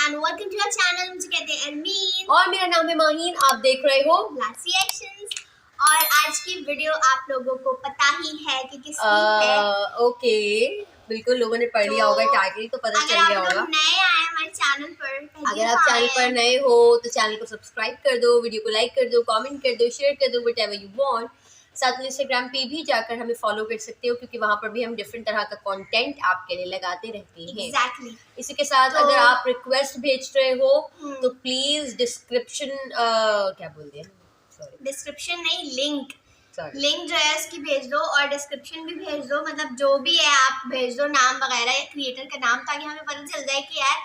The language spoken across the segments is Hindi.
And welcome to our channel. मुझे कहते हैं अरमीन और मेरा नाम है माहीन। आप देख रहे हो लास्ट रिएक्शंस। और आज की वीडियो आप लोगों को पता ही है कि किसकी है। ओके, बिल्कुल लोगों ने पढ़ लिया होगा टाइटल तो पता चल गया होगा। अगर आप नए आए हमारे चैनल पर, अगर आप चैनल पर नए हो तो चैनल को सब्सक्राइब कर दो, वीडियो को लाइक कर दो, कमेंट कर दो, शेयर कर दो, व्हाटएवर यू वांट। साथ में इंस्टाग्राम पे भी जाकर हमें फॉलो कर सकते हो क्योंकि वहाँ पर भी हम डिफरेंट तरह का कंटेंट आपके लिए लगाते रहते हैं। एग्जैक्टली। इसी के साथ अगर आप रिक्वेस्ट भेज रहे हो तो प्लीज डिस्क्रिप्शन क्या बोलते हैं, डिस्क्रिप्शन नहीं, लिंक जो है उसकी भेज दो और डिस्क्रिप्शन भी भेज दो। मतलब जो भी है आप भेज दो, नाम वगैरह या क्रिएटर का नाम, ताकि हमें पता चल जाए कि यार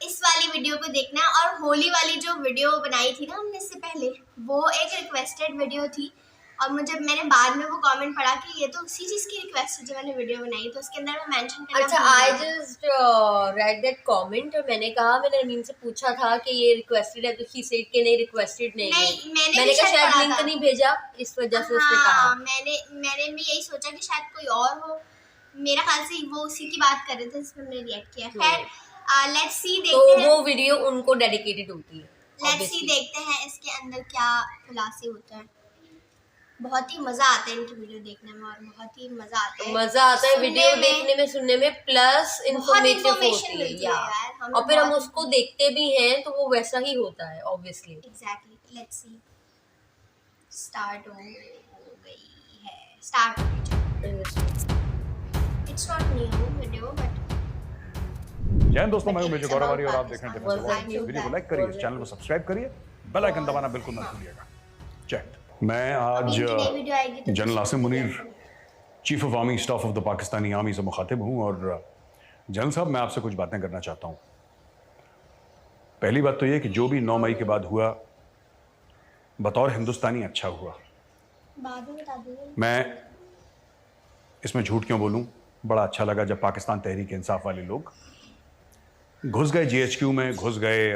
इस वाली वीडियो को देखना है। और होली वाली जो वीडियो बनाई थी ना हमने इससे पहले, वो एक रिक्वेस्टेड वीडियो थी और मैंने बाद में वो कमेंट पढ़ा कि ये तो उसी चीज की रिक्वेस्ट है जो मैंने वीडियो बनाई, तो उसके अंदर मैं मेंशन करना। अच्छा, I just read that comment और मैंने अरमीन से पूछा था कि ये रिक्वेस्टेड है तो शी सेड कि नहीं रिक्वेस्टेड नहीं है। मैंने कहा शायद लिंक नहीं भेजा, इस वजह से उसने कहा। मैंने भी यही सोचा कि शायद कोई और हो। मेरा ख्याल से वो उसी की बात कर रहे थे जिसमें हमने रिएक्ट किया। खैर लेट्स सी, देखते हैं। वो वीडियो उनको डेडिकेटेड होती है। लेट्स सी, देखते हैं इसके अंदर क्या खुलासे होते हैं। बहुत ही मजा आता है इनकी वीडियो देखने में और बहुत ही मजा आता है वीडियो देखने में, सुनने में, प्लस इन्फॉर्मेटिव होती है यार। और फिर हम उसको देखते भी हैं तो वो वैसा ही होता है obviously. Exactly. Let's see, start हो गई है। स्टार्ट हो गई। It's not new video but जय हिंद दोस्तों, मैं हूं मेजर गौरव और आप देख रहे हैं। वीडियो को लाइक करिए, चैनल को सब्सक्राइब करिए, बेल आइकन दबाना बिल्कुल मत भूलिएगा। जय हिंद। मैं आज general Asim Munir, chief of army staff of the Pakistani army से मुखातिब हूं और जनरल साहब मैं आपसे कुछ बातें करना चाहता हूं। पहली बात तो ये कि जो भी 9 मई के बाद हुआ बतौर हिंदुस्तानी अच्छा हुआ। मैं इसमें झूठ क्यों बोलूं, बड़ा अच्छा लगा जब पाकिस्तान तहरीक इंसाफ वाले लोग घुस गए GHQ में, घुस गए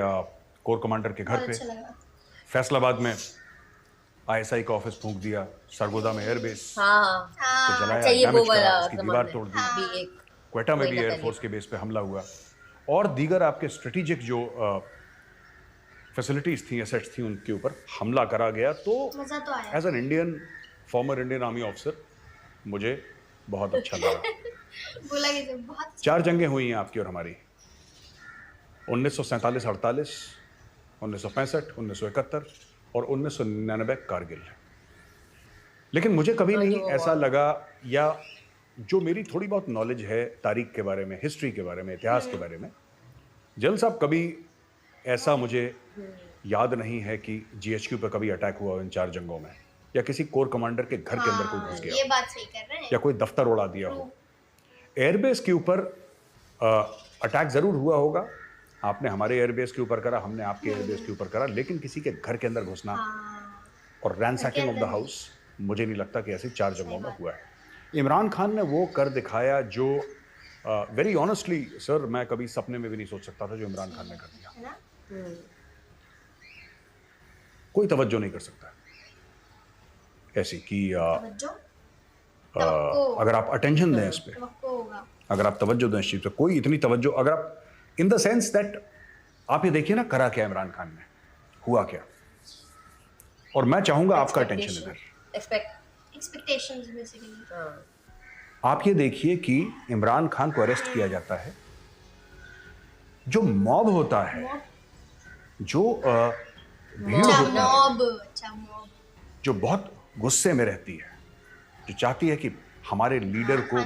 कोर कमांडर के घर पे। फैसलाबाद में ISI का ऑफिस फूंक दिया, सरगोदा में एयरबेस को जलाया, डैमेज करा, उसकी दीवार तोड़ दी। क्वेटा में भी एयरफोर्स के बेस पे हमला हुआ और दीगर आपके स्ट्रेटेजिक जो फैसिलिटीज थी, एसेट्स थी, उनके ऊपर हमला करा गया। तो as an Indian, former Indian army officer मुझे बहुत अच्छा लगा। 4 जंगें हुई हैं आपकी और हमारी, 1947-48, 1965, 1971 और 1999 कारगिल। लेकिन मुझे कभी नहीं ऐसा लगा, या जो मेरी थोड़ी बहुत नॉलेज है तारीख के बारे में, हिस्ट्री के बारे में, इतिहास के बारे में, जनरल साहब कभी ऐसा मुझे याद नहीं है कि GHQ पर कभी अटैक हुआ इन 4 जंगों में, या किसी कोर कमांडर के घर के अंदर कोई घुस गया, ये बात सही कर रहे हैं, या कोई दफ्तर उड़ा दिया हो। एयरबेस के ऊपर अटैक जरूर हुआ होगा, आपने हमारे एयरबेस के ऊपर करा, हमने आपके एयरबेस के ऊपर करा, लेकिन किसी के घर के अंदर घुसना और रैनसैकिंग ऑफ द हाउस मुझे नहीं लगता कि ऐसे 4 जगहों में हुआ है। इमरान खान ने वो कर दिखाया जो वेरी ऑनेस्टली सर मैं कभी सपने में भी नहीं सोच सकता था जो इमरान खान ने कर दिया। कोई तवज्जो नहीं कर सकता ऐसी कि अगर आप अटेंशन दें इस पे, अगर आप तवज्जो दें इस चीज पे, कोई इतनी तवज्जो, अगर आप इन द सेंस दैट आप ये देखिए ना करा क्या इमरान खान ने, हुआ क्या। और मैं चाहूंगा आपका अटेंशन इधर, एक्सपेक्टेशंस बेसिकली। आप ये देखिए कि इमरान खान को अरेस्ट किया जाता है, जो मॉब होता है, जो भीड़ होती है, जो बहुत गुस्से में रहती है, जो चाहती है कि हमारे लीडर को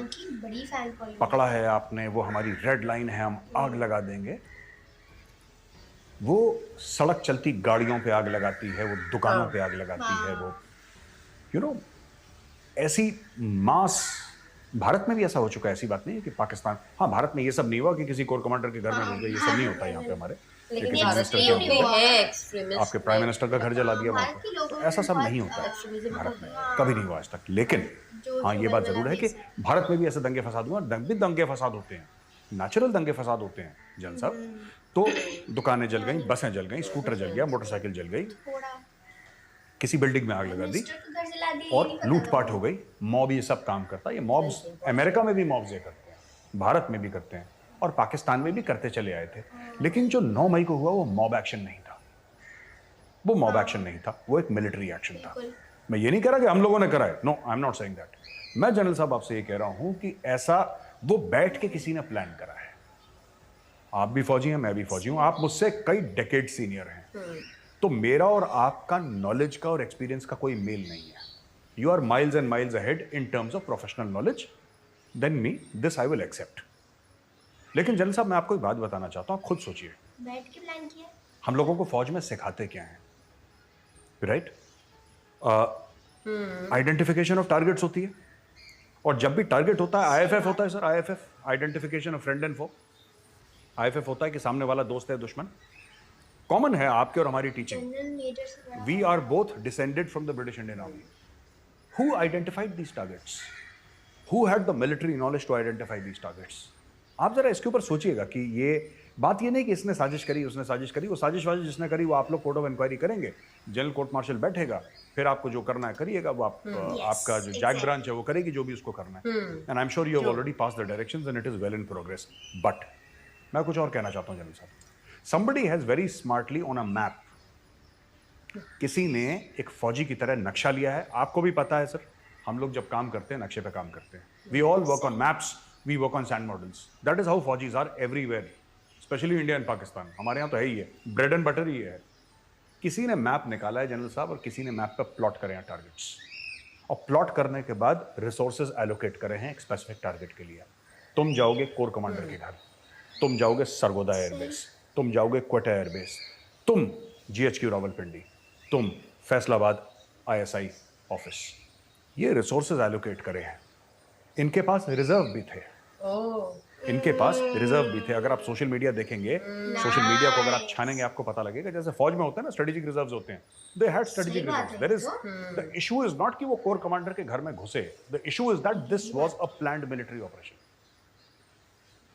पकड़ा है आपने, वो हमारी रेड लाइन है, हम आग लगा देंगे। वो सड़क चलती गाड़ियों पे आग लगाती है, वो दुकानों पे आग लगाती है, वो यू नो ऐसी मास। भारत में भी ऐसा हो चुका है, ऐसी बात नहीं है कि पाकिस्तान, हाँ भारत में ये सब नहीं हुआ कि किसी कोर कमांडर के घर में घुस गए, ये सब नहीं होता यहाँ पे हमारे। आपके प्राइम मिनिस्टर का घर जला दिया वहाँ पर, तो ऐसा सब नहीं होता भारत में, कभी नहीं हुआ आज तक। लेकिन हाँ ये बात जरूर है कि भारत में भी ऐसे दंगे फसाद हुए, दंगे फसाद होते हैं, नेचुरल दंगे फसाद होते हैं जन साहब। तो दुकानें जल गई, बसें जल गई, स्कूटर जल गया, मोटरसाइकिल जल गई, किसी बिल्डिंग में आग लगा दी और लूटपाट हो गई। मॉब ये सब काम करता है, ये मॉब्स अमेरिका में भी मॉब्स ये करते हैं, भारत में भी करते हैं और पाकिस्तान में भी करते चले आए थे। लेकिन जो 9 मई को हुआ वो मॉब एक्शन नहीं था, वो मॉब एक्शन नहीं था, वो एक मिलिट्री एक्शन था। मैं ये नहीं कह रहा कि हम लोगों ने करा है, no, I am not saying that. मैं जनरल साहब आपसे ये कह रहा हूं कि ऐसा वो बैठ के किसी ने प्लान करा है। आप भी फौजी हैं, मैं भी फौजी हूं, आप मुझसे कई डेकेड सीनियर हैं, तो मेरा और आपका नॉलेज का और एक्सपीरियंस का कोई मेल नहीं है। You are miles and miles ahead in terms of professional knowledge than me, this I will accept. लेकिन जनरल साहब मैं आपको एक बात बताना चाहता हूं, आप खुद सोचिए, बैठ के प्लान किया। हम लोगों को फौज में सिखाते क्या है, राइट? आइडेंटिफिकेशन ऑफ टारगेट्स होती है, और जब भी टारगेट होता है आईएफएफ होता है sir, IFF, identification of friend and foe. IFF होता है कि सामने वाला दोस्त है दुश्मन। कॉमन है आपके और हमारी teaching. We are both descended from the British Indian army. Who identified these targets? Who had the military knowledge to identify these targets? आप जरा इसके ऊपर सोचिएगा कि ये बात ये नहीं कि इसने साजिश करी, उसने साजिश करी। वो साजिश वाजिश जिसने करी वो आप लोग कोर्ट ऑफ इंक्वायरी करेंगे, जनरल कोर्ट मार्शल बैठेगा, फिर आपको जो करना है करिएगा, वो आपका जो जैक ब्रांच है वो करेगी जो भी उसको करना है। And I am sure you have already pass the directions and it is well in progress. But मैं कुछ और कहना चाहता हूं जनरल साहब, somebody has very smartly on a map, किसी ने एक फौजी की तरह नक्शा लिया है। आपको भी पता है सर, हम लोग जब काम करते हैं नक्शे पे काम करते हैं। We all work on maps, we work on sand models. That is how faujis are everywhere, specially India and Pakistan. हमारे यहाँ तो है ही है, ब्रेड एंड बटर ही है। किसी ने मैप निकाला है जनरल साहब, और किसी ने मैप पे प्लॉट करे हैं टारगेट्स, और प्लॉट करने के बाद रिसोर्सेज एलोकेट करे हैं एक स्पेसिफिक टारगेट के लिए। तुम जाओगे कोर कमांडर के घर, तुम जाओगे सरगोदा एयरबेस, तुम जाओगे क्वेटा एयरबेस, तुम GHQ रावलपिंडी, तुम फैसलाबाद ISI ऑफिस। ये रिसोर्सेज एलोकेट करे हैं। इनके पास रिजर्व भी थे, इनके पास रिजर्व भी थे। अगर आप सोशल मीडिया देखेंगे, सोशल मीडिया को अगर आप छानेंगे, आपको पता लगेगा जैसे फौज में होता है ना, स्ट्रेटेजिक रिजर्व्स होते हैं। They had strategic reserves. There is the issue is not कि वो कोर कमांडर के घर में घुसे, the issue is that this was a planned military operation.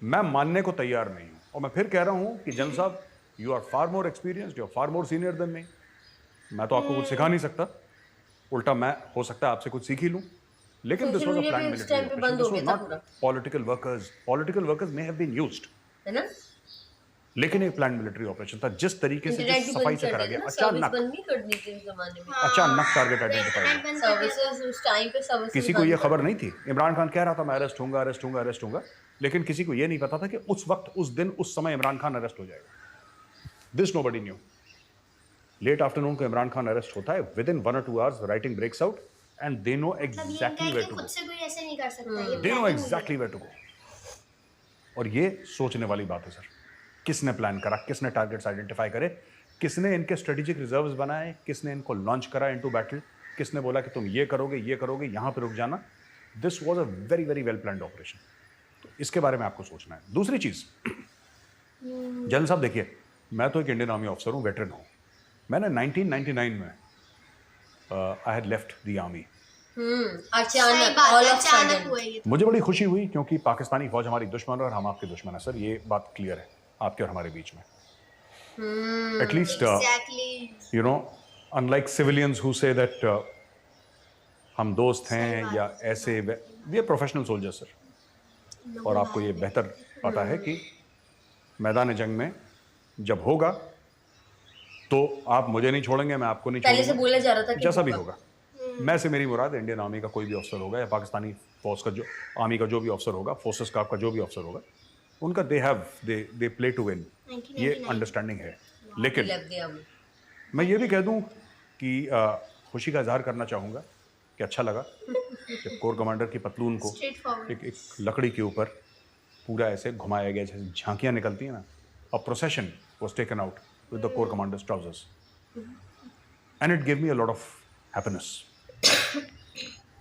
मैं मानने को तैयार नहीं हूं, और मैं फिर कह रहा हूं कि जनरल साहब, you are far more experienced, you are far more senior than me. मैं तो आपको कुछ सिखा नहीं सकता, उल्टा मैं हो सकता है आपसे कुछ सीख ही लूं। लेकिन this was a planned military operation, this was not political workers. Political workers may have been used, है ना, लेकिन एक प्लान्ड मिलिट्री ऑपरेशन था। जिस तरीके से जिस सफाई से करा गया, अचानक टारगेट आइडेंटिफाई। सर्विसेज उस टाइम पे सर्विसेज, किसी को ये खबर नहीं थी। इमरान खान कह रहा था मैं अरेस्ट होऊंगा, अरेस्ट होऊंगा, अरेस्ट होऊंगा, लेकिन किसी को ये नहीं पता था कि उस वक्त, उस दिन, उस समय इमरान खान अरेस्ट हो जाएगा। This nobody knew. Late afternoon को इमरान खान अरेस्ट होता है, within 1 or 2 hours rioting breaks out and they know exactly where to go. खुद से कोई ऐसे नहीं कर सकता, ये they know exactly where to go. और ये सोचने वाली बात है सर, किसने प्लान करा, किसने टारगेट्स आइडेंटिफाई करे, किसने इनके स्ट्रेटेजिक रिजर्व्स बनाए, किसने इनको लॉन्च करा इनटू बैटल, किसने बोला कि तुम ये करोगे, यहाँ पे रुक जाना। This was a very very well planned operation. तो इसके बारे में आपको सोचना है। दूसरी चीज, जनरल साहब देखिए, मैं तो एक इंडियन आर्मी ऑफिसर हूँ, वेटरन हूँ। मैंने 1999 में I had left the army. अचानक मुझे बड़ी खुशी हुई, क्योंकि पाकिस्तानी फौज हमारी दुश्मन और हम आपके दुश्मन है सर, ये बात क्लियर है आपके और हमारे बीच में। At least you know, unlike civilians who say that हम दोस्त हैं या ऐसे, we are professional soldiers sir. और आपको ये बेहतर पता है कि मैदान जंग में जब होगा तो आप मुझे नहीं छोड़ेंगे, मैं आपको नहीं छोड़ूंगा। पहले से बोला जा रहा था कि जैसा भी होगा। मैं से मेरी मुराद इंडियन आर्मी का कोई भी अफसर होगा, या पाकिस्तानी फौज का जो आर्मी का जो भी अफसर होगा, फोर्सेस का आपका जो भी अफसर होगा, उनका दे प्ले टू विन, ये अंडरस्टैंडिंग है। लेकिन मैं ये भी कह दूं कि खुशी का इजहार करना चाहूँगा कि अच्छा लगा कि कोर कमांडर की पतलून को एक लकड़ी के ऊपर पूरा ऐसे घुमाया गया, जैसे झांकियाँ निकलती हैं ना। A procession was taken out with the corps commander's trousers, and it gave me a lot of happiness.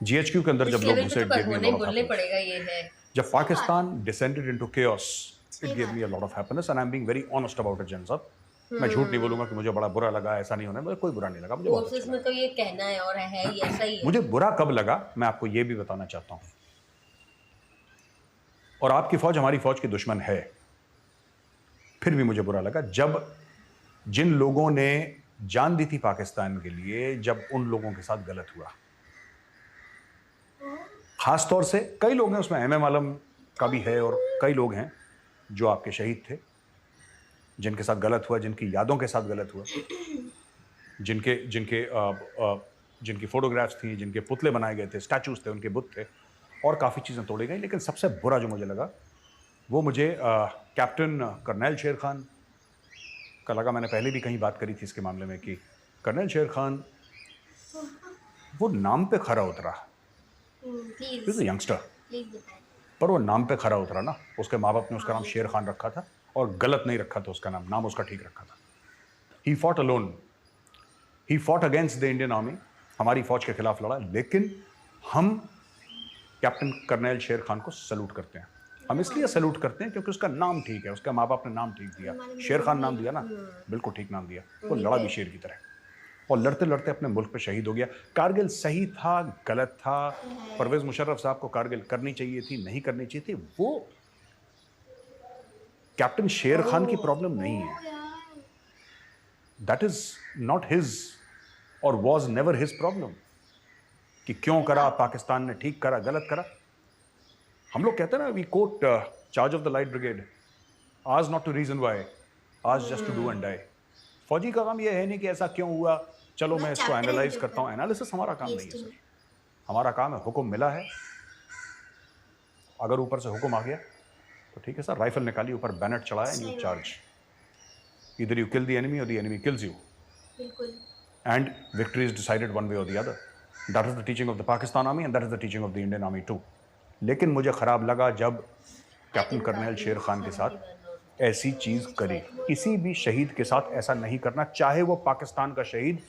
GHQ के अंदर जब लोग घुसे, it gave me a lot of happiness. जब Pakistan descended into chaos, it gave me a lot of happiness, and I'm being very honest about it, Jan साहब। मैं झूठ नहीं बोलूंगा कि मुझे बड़ा बुरा लगा, ऐसा नहीं होना, मुझे कोई बुरा नहीं लगा। मुझे बहुत अच्छा में तो ये कहना है और है ही ऐसा ही है। मुझे बुरा कब लगा, मैं आपको ये भी बताना चाहता हूँ। और आपकी फौज हमारी फौज की दुश्मन है, फिर भी मुझे बुरा लगा जब जिन लोगों ने जान दी थी पाकिस्तान के लिए, जब उन लोगों के साथ गलत हुआ। खास तौर से कई लोग हैं उसमें, MM आलम का भी है और कई लोग हैं जो आपके शहीद थे, जिनके साथ गलत हुआ, जिनकी यादों के साथ गलत हुआ, जिनके जिनके जिनकी फोटोग्राफ्स थी, जिनके पुतले बनाए गए थे, स्टैचूज थे, उनके बुत थे, और काफ़ी चीज़ें तोड़ी गई। लेकिन सबसे बुरा जो मुझे लगा वो मुझे कैप्टन कर्नल शेर खान का लगा। मैंने पहले भी कहीं बात करी थी इसके मामले में कि कर्नल शेर खान वो नाम पे खरा उतरा, प्लीज यंगस्टर, प्लीज बताएं। पर वो नाम पे खरा उतरा ना। उसके माँ बाप ने उसका नाम शेर खान रखा था और गलत नहीं रखा था, उसका नाम उसका ठीक रखा था। He fought alone, he fought against the Indian army, हमारी फौज के खिलाफ लड़ा। लेकिन हम कैप्टन कर्नल शेर खान को सैल्यूट करते हैं। हम इसलिए सैल्यूट करते हैं क्योंकि उसका नाम ठीक है, उसके माँ बाप ने नाम ठीक दिया, शेर खान नाम दिया ना, बिल्कुल ठीक नाम दिया। वो लड़ा भी शेर की तरह और लड़ते लड़ते अपने मुल्क पे शहीद हो गया। कारगिल सही था, गलत था, परवेज मुशर्रफ साहब को कारगिल करनी चाहिए थी, नहीं करनी चाहिए थी, वो कैप्टन शेर खान की प्रॉब्लम नहीं है। दैट इज नॉट हिज और वॉज नेवर हिज प्रॉब्लम कि क्यों करा, पाकिस्तान ने ठीक करा, गलत करा। हम लोग कहते हैं ना, we quote charge of the light brigade, ours not to reason why, ours just to do and die. फौजी का काम यह है नहीं कि ऐसा क्यों हुआ, चलो मैं इसको एनालाइज करता हूँ। एनालिसिस हमारा काम नहीं है सर, हमारा काम है हुक्म मिला है, अगर ऊपर से हुक्म आ गया तो ठीक है सर, राइफल निकाली, ऊपर बैनर चढ़ाया एंड यू चार्ज। इधर यू किल द एनिमी और the enemy kills you, and victory is decided one way और the other. That is the teaching of the Pakistan army and that is the teaching of the Indian army too. लेकिन मुझे खराब लगा जब कैप्टन कर्नल शेर खान के साथ ऐसी चीज करी। किसी भी शहीद के साथ ऐसा नहीं करना, चाहे वो पाकिस्तान का शहीद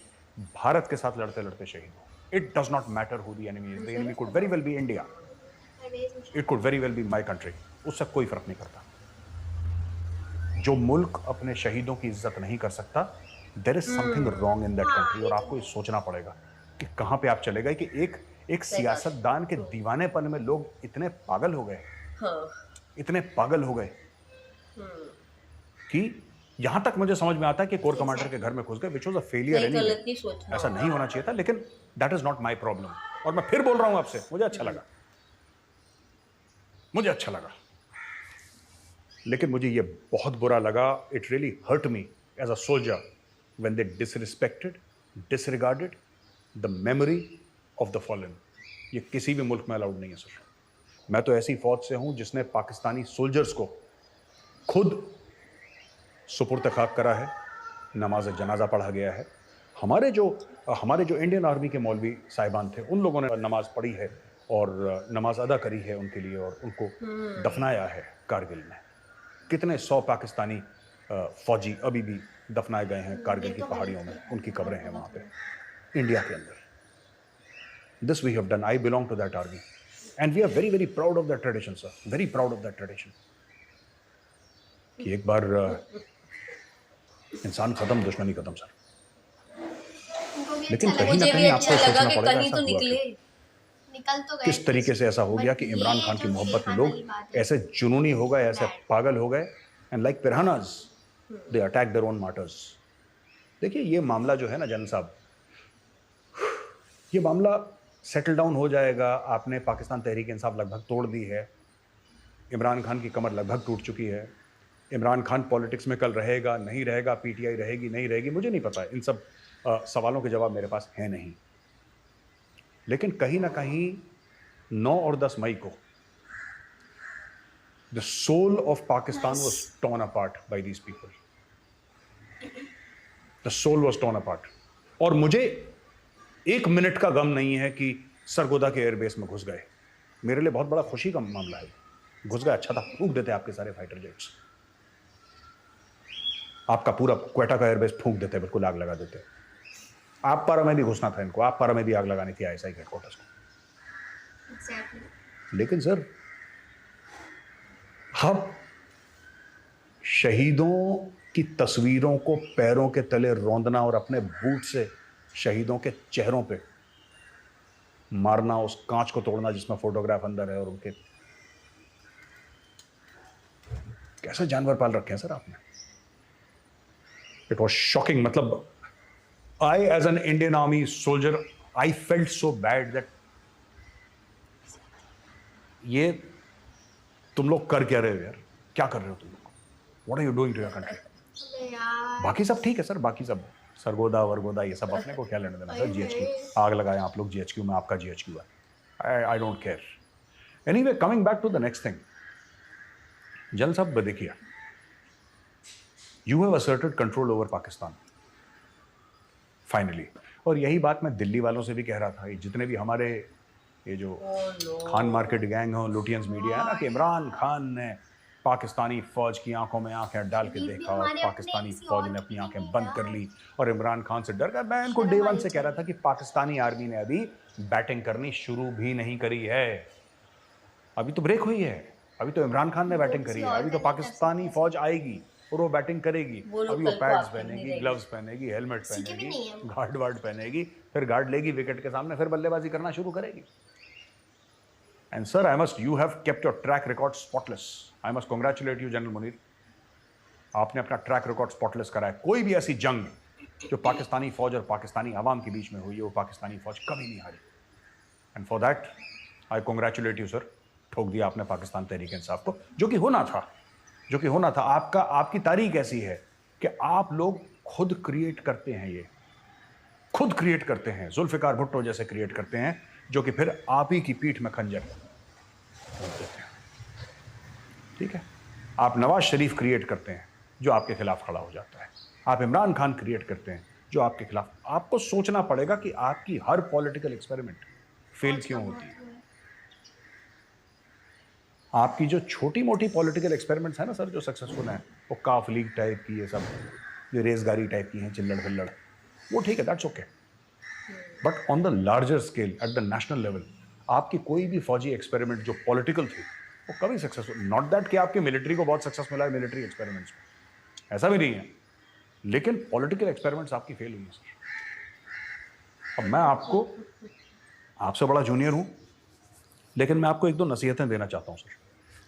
भारत के साथ लड़ते लड़ते शहीद हो। It does not matter who the enemy is, the enemy could very well be India, it could very well be my country, उससे कोई फर्क नहीं पड़ता। जो मुल्क अपने शहीदों की इज्जत नहीं कर सकता, there is something wrong in that country. और आपको ये सोचना पड़ेगा कि कहां पे आप चले गए कि एक सियासतदान के दीवानेपन में लोग इतने पागल हो गए, इतने पागल हो गए कि यहां तक मुझे समझ में आता है कि कोर कमांडर के घर में घुस गए, which was a failure anyway. ऐसा नहीं होना चाहिए था, लेकिन that is not my problem. और मैं फिर बोल रहा हूं आपसे, मुझे अच्छा लगा, मुझे अच्छा लगा, लेकिन मुझे ये बहुत बुरा लगा। It really hurt me as a soldier when they disrespected, disregarded the memory of the fallen. ये किसी भी मुल्क में अलाउड नहीं है सर। मैं तो ऐसी फौज से हूं जिसने पाकिस्तानी सोल्जर्स को खुद सुपुर्द खाक करा है, नमाज जनाजा पढ़ा गया है। हमारे जो इंडियन आर्मी के मौलवी साहिबान थे, उन लोगों ने नमाज पढ़ी है और नमाज अदा करी है उनके लिए, और उनको दफनाया है कारगिल में। कितने 100 पाकिस्तानी फौजी अभी भी दफनाए गए हैं कारगिल की पहाड़ियों में, उनकी कब्रें हैं वहाँ पे इंडिया के अंदर। This we have done, I belong to that army and we are very very proud of that tradition sir, very proud of that tradition कि एक बार इंसान खत्म, दुश्मनी खत्म सर। लेकिन कहीं ना कहीं आपको सोचना पड़ेगा ऐसा हुआ निकल तो गए, किस तरीके से ऐसा हो गया कि इमरान खान की मोहब्बत में लोग ऐसे जुनूनी हो गए, ऐसे पागल हो गए, and like piranhas they attack their own martyrs. देखिए ये मामला जो है ना जनरल साहब, ये मामला सेटल डाउन हो जाएगा। आपने पाकिस्तान तहरीक इंसाफ लगभग तोड़ दी है, इमरान खान की कमर लगभग टूट चुकी है। इमरान खान पॉलिटिक्स में कल रहेगा नहीं रहेगा, पीटीआई रहेगी नहीं रहेगी, मुझे नहीं पता, इन सब सवालों के जवाब मेरे पास है नहीं। लेकिन कहीं ना कहीं 9 और 10 मई को the soul of Pakistan was torn apart by these people, the soul was torn apart. और मुझे 1 मिनट का गम नहीं है कि सरगोदा के एयरबेस में घुस गए, मेरे लिए बहुत बड़ा खुशी का मामला है। घुस गए, अच्छा था, फूंक देते आपके सारे फाइटर जेट्स, आपका पूरा क्वेटा का एयरबेस फूंक देते, बिल्कुल आग लगा देते। आप पारा में भी घुसना था इनको, आप पारा में भी आग लगानी थी आईएसआई हेडक्वार्टर्स को। लेकिन सर हम शहीदों की तस्वीरों को पैरों के तले रौंदना और अपने बूट से शहीदों के चेहरों पे मारना, उस कांच को तोड़ना जिसमें फोटोग्राफ अंदर है, और उनके कैसे जानवर पाल रखे हैं सर आपने। It was shocking. मतलब I, as an Indian Army soldier, I felt so bad that ये तुम लोग कर क्या रहे हो यार, क्या कर रहे हो तुम लोग, what are you doing to your country. अबे यार बाकी सब ठीक है सर, बाकी सब सरगोदा वरगोदा ये सब अपने को क्या लेने देना सर। जीएचक्यू आग लगाए आप लोग, जीएचक्यू में आपका जीएचक्यू है, I don't care. Anyway, coming back to the next thing, जन साहब देखिए, you have asserted control over Pakistan finally. और यही बात मैं दिल्ली वालों से भी कह रहा था, ये जितने भी हमारे ये जो खान मार्केट गैंग हो, लुटियंस मीडिया है ना, कि इमरान खान ने पाकिस्तानी फौज की आंखों में आंखें डाल के देखा और पाकिस्तानी फौज ने अपनी आंखें बंद कर ली और इमरान खान से डर गया। मैं इनको डे वन से कह रहा था कि पाकिस्तानी आर्मी ने अभी बैटिंग करनी शुरू भी नहीं करी है, अभी तो ब्रेक हुई है, अभी तो इमरान खान ने बैटिंग करी है, अभी तो पाकिस्तानी फौज आएगी और वो बैटिंग करेगी। अभी वो पैड्स पहनेगी, ग्लव्स पहनेगी, हेलमेट पहनेगी, गार्ड वार्ड पहनेगी, फिर गार्ड लेगी विकेट के सामने, फिर बल्लेबाजी करना शुरू करेगी। And sir, I must, you have kept your track record spotless. I must congratulate you general Munir, आपने अपना ट्रैक रिकॉर्ड स्पॉटलेस करा है। कोई भी ऐसी जंग जो पाकिस्तानी फौज और पाकिस्तानी आवाम के बीच में हुई है, वो पाकिस्तानी फौज कभी नहीं हारी। And for that I congratulate you sir. ठोक दिया आपने पाकिस्तान तहरीक इंसाफ को, जो कि होना था, जो कि होना था। आपकी तारीख ऐसी है कि आप लोग खुद क्रिएट करते हैं, ये खुद क्रिएट करते हैं, जुल्फिकार भुट्टो जैसे क्रिएट करते हैं, जो कि फिर आप ही की पीठ में खंजर देते हैं। ठीक है, आप नवाज शरीफ क्रिएट करते हैं जो आपके खिलाफ खड़ा हो जाता है, आप इमरान खान क्रिएट करते हैं जो आपके खिलाफ। आपको सोचना पड़ेगा कि आपकी हर पॉलिटिकल एक्सपेरिमेंट फेल क्यों होती है। आपकी जो छोटी मोटी पॉलिटिकल एक्सपेरिमेंट्स है ना सर, जो सक्सेसफुल हैं, वो काफ लीग टाइप की, ये सब जो रेसगारी टाइप की हैं, चिल्लड़ फिल्लड़, वो ठीक है, that's okay. But on the larger scale, at the national level, आपकी कोई भी फौजी एक्सपेरिमेंट जो पॉलिटिकल थी, वो कभी सक्सेसफुल, नॉट दैट कि आपकी मिलिट्री को बहुत सक्सेस मिला है मिलिट्री एक्सपेरिमेंट्स में, ऐसा भी नहीं है, लेकिन पॉलिटिकल एक्सपेरिमेंट्स आपकी फेल हुई है सर। अब मैं आपको, आपसे बड़ा जूनियर हूँ, लेकिन मैं आपको एक दो नसीहतें देना चाहता हूँ सर,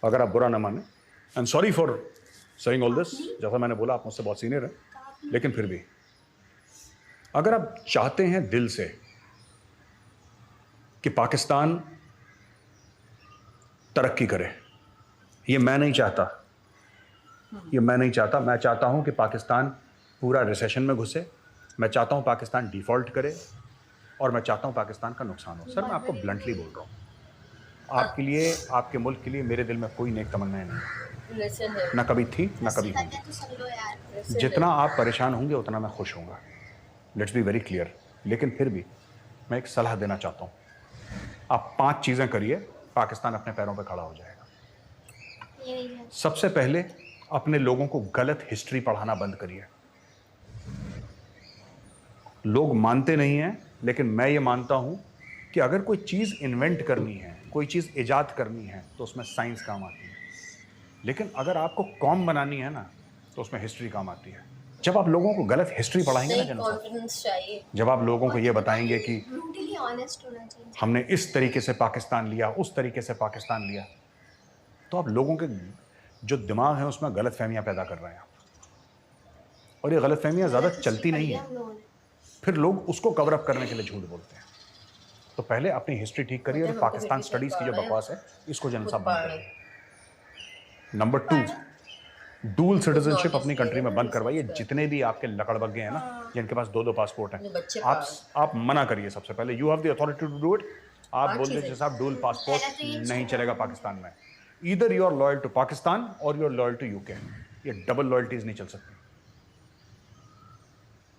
अगर आप बुरा ना माने। And sorry for saying all this, जैसा मैंने बोला आप मुझसे बहुत सीनियर हैं, लेकिन फिर भी अगर आप चाहते हैं दिल से कि पाकिस्तान तरक्की करे, ये मैं नहीं चाहता, ये मैं नहीं चाहता। मैं चाहता हूं कि पाकिस्तान पूरा रिसेशन में घुसे, मैं चाहता हूं पाकिस्तान डिफॉल्ट करे, और मैं चाहता हूं पाकिस्तान का नुकसान हो। सर मैं आपको ब्लंटली बोल रहा हूं, आपके लिए, आपके मुल्क के लिए मेरे दिल में कोई नेक तमन्नाएं नहीं, ना कभी थी ना कभी होंगी। जितना आप परेशान होंगे उतना मैं खुश होऊंगा, लेट्स बी वेरी क्लियर। लेकिन फिर भी मैं एक सलाह देना चाहता हूँ, आप 5 चीज़ें करिए, पाकिस्तान अपने पैरों पर खड़ा हो जाएगा। सबसे पहले अपने लोगों को गलत हिस्ट्री पढ़ाना बंद करिए। लोग मानते नहीं हैं, लेकिन मैं ये मानता हूं कि अगर कोई चीज़ इन्वेंट करनी है, कोई चीज़ इजाद करनी है, तो उसमें साइंस काम आती है, लेकिन अगर आपको कौम बनानी है ना, तो उसमें हिस्ट्री काम आती है। जब आप लोगों को गलत हिस्ट्री पढ़ाएंगे ना जनरल, जब आप लोगों को ये बताएंगे कि हमने इस तरीके से पाकिस्तान लिया, उस तरीके से पाकिस्तान लिया, तो आप लोगों के जो दिमाग है उसमें गलत फहमियाँ पैदा कर रहे हैं, और ये गलत फहमियाँ ज़्यादा चलती नहीं है, फिर लोग उसको कवर अप करने के लिए झूठ बोलते हैं। तो पहले अपनी हिस्ट्री ठीक करिए, और पाकिस्तान स्टडीज़ की जो बकवास है इसको जनरल साहब बंद करिए। नंबर 2, डुअल सिटीजनशिप अपनी कंट्री में बंद करवाइए। जितने भी आपके लकड़बग्गे हैं ना, जिनके पास 2-2 पासपोर्ट हैं, आप मना करिए। सबसे पहले you have the authority to do it. आप बोल दीजिए साहब डुअल पासपोर्ट नहीं चलेगा पाकिस्तान में, either you are loyal to Pakistan और you are loyal to UK. ये डबल लॉयल्टीज नहीं चल सकती,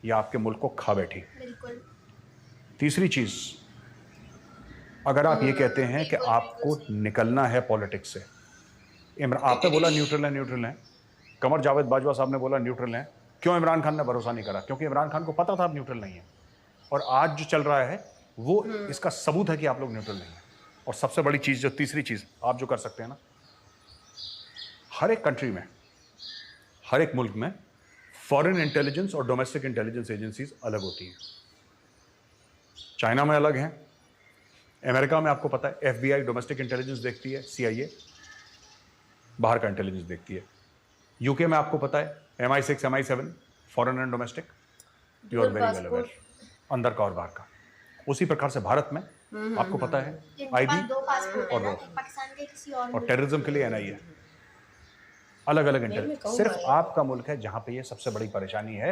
ये आपके मुल्क को खा बैठी। तीसरी चीज, अगर आप ये कहते हैं कि आपको निकलना है पॉलिटिक्स से, आपने बोला न्यूट्रल है, न्यूट्रल है, कमर जावेद बाजवा साहब ने बोला न्यूट्रल है, क्यों इमरान खान ने भरोसा नहीं करा? क्योंकि इमरान खान को पता था आप न्यूट्रल नहीं है, और आज जो चल रहा है वो इसका सबूत है कि आप लोग न्यूट्रल नहीं है। और सबसे बड़ी चीज़, जो तीसरी चीज़ आप जो कर सकते हैं ना, हर एक कंट्री में, हर एक मुल्क में फॉरेन इंटेलिजेंस और डोमेस्टिक इंटेलिजेंस एजेंसीज अलग होती हैं। चाइना में अलग हैं, अमेरिका में आपको पता है FBI डोमेस्टिक इंटेलिजेंस देखती है, CIA बाहर का इंटेलिजेंस देखती है। यूके में आपको पता है MI6 MI7 foreign and domestic, you are very well aware, अंदर का और बाहर का। उसी प्रकार से भारत में आपको पता है IB और टेररिज्म के लिए NIA। अलग अलग मैं इंटरव्यू, कहूँगा सिर्फ यार। आपका मुल्क है जहां पे ये सबसे बड़ी परेशानी है।